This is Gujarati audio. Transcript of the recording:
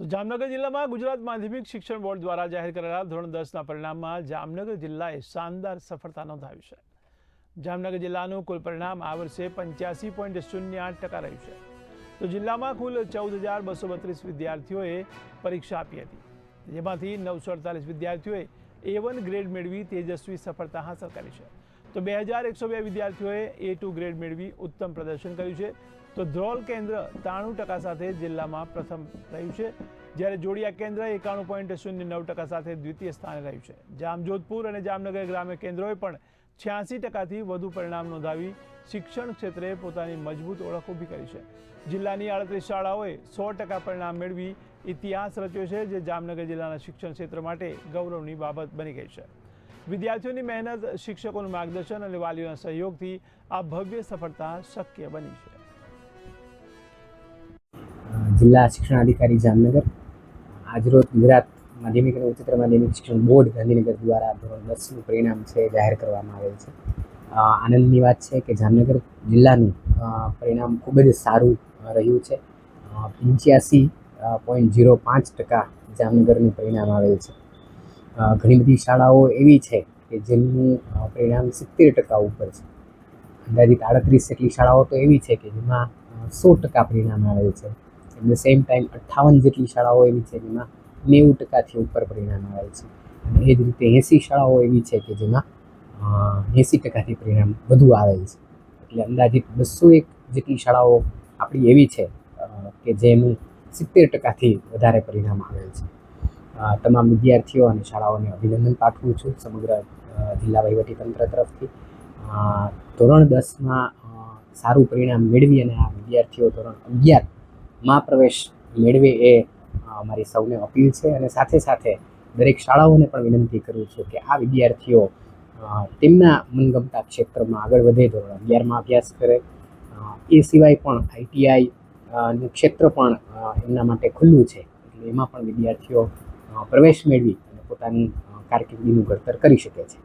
તો જામનગર જિલ્લામાં ગુજરાત માધ્યમિક શિક્ષણ બોર્ડ દ્વારા જાહેર કરાયેલા ધોરણ 10ના પરિણામમાં જામનગર જિલ્લાએ શાનદાર સફળતા નોંધાવી છે। જામનગર જિલ્લાનું કુલ પરિણામ આ વર્ષે 85.08% રહ્યું છે। તો જિલ્લામાં કુલ 14,232 વિદ્યાર્થીઓએ પરીક્ષા આપી હતી, જેમાંથી 948 વિદ્યાર્થીઓએ A1 ગ્રેડ મેળવી તેજસ્વી સફળતા હાંસલ કરી છે। તો 2,102 વિદ્યાર્થીઓએ A2 ગ્રેડ મેળવી ઉત્તમ પ્રદર્શન કર્યું છે। તો ધ્રોલ કેન્દ્ર 93% સાથે જિલ્લામાં પ્રથમ રહ્યું છે, જ્યારે જોડિયા કેન્દ્ર 91.09% સાથે દ્વિતીય સ્થાને રહ્યું છે। જામજોધપુર અને જામનગર ગ્રામ્ય કેન્દ્રોએ પણ 86%થી વધુ પરિણામ નોંધાવી શિક્ષણ ક્ષેત્રે પોતાની મજબૂત ઓળખ ઊભી કરી છે। જિલ્લાની 38 શાળાઓએ 100% પરિણામ મેળવી ઇતિહાસ રચ્યો છે, જે જામનગર જિલ્લાના શિક્ષણ ક્ષેત્ર માટે ગૌરવની બાબત બની ગઈ છે। વિદ્યાર્થીઓની મહેનત, શિક્ષકોનું માર્ગદર્શન અને વાલીઓના સહયોગથી આ ભવ્ય સફળતા શક્ય બની છે। જિલ્લા શિક્ષણાધિકારી જામનગર આજરોજ ગુજરાત માધ્યમિક અને ઉચ્ચતર માધ્યમિક શિક્ષણ બોર્ડ ગાંધીનગર દ્વારા ધોરણ 10નું પરિણામ છે જાહેર કરવામાં આવેલ છે। આનંદની વાત છે કે જામનગર જિલ્લાનું પરિણામ ખૂબ જ સારું રહ્યું છે। 85.05% જામનગરનું પરિણામ આવેલ છે। ઘણી બધી શાળાઓ એવી છે કે જેમનું પરિણામ 70% ઉપર છે। અંદાજિત 38 જેટલી શાળાઓ તો એવી છે કે જેમાં 100% પરિણામ આવેલ છે। એટ ધ સેમ ટાઈમ 58 જેટલી શાળાઓ એવી છે જેમાં 90%થી ઉપર પરિણામ આવેલ છે, અને એ જ રીતે 80 શાળાઓ એવી છે કે જેમાં 80%થી પરિણામ વધુ આવેલ છે। એટલે અંદાજિત 201 જેટલી શાળાઓ આપણી એવી છે કે જેનું 70%થી વધારે પરિણામ આવેલ છે। તમામ વિદ્યાર્થીઓ અને શાળાઓને અભિનંદન પાઠવું છું સમગ્ર જિલ્લા વહીવટીતંત્ર તરફથી। ધોરણ 10માં સારું પરિણામ મેળવી અને આ વિદ્યાર્થીઓ ધોરણ 11માં પ્રવેશ મેળવે એ અમારી સૌને અપીલ છે, અને સાથે સાથે દરેક શાળાઓને પણ વિનંતી કરું છું કે આ વિદ્યાર્થીઓ તેમના મનગમતા ક્ષેત્રમાં આગળ વધે, ધોરણ 11માં અભ્યાસ કરે। એ સિવાય પણ ITI નું ક્ષેત્ર પણ એમના માટે ખુલ્લું છે, એટલે એમાં પણ વિદ્યાર્થીઓ પ્રવેશ મેળવી અને પોતાની કારકિર્દીનું ઘડતર કરી શકે છે।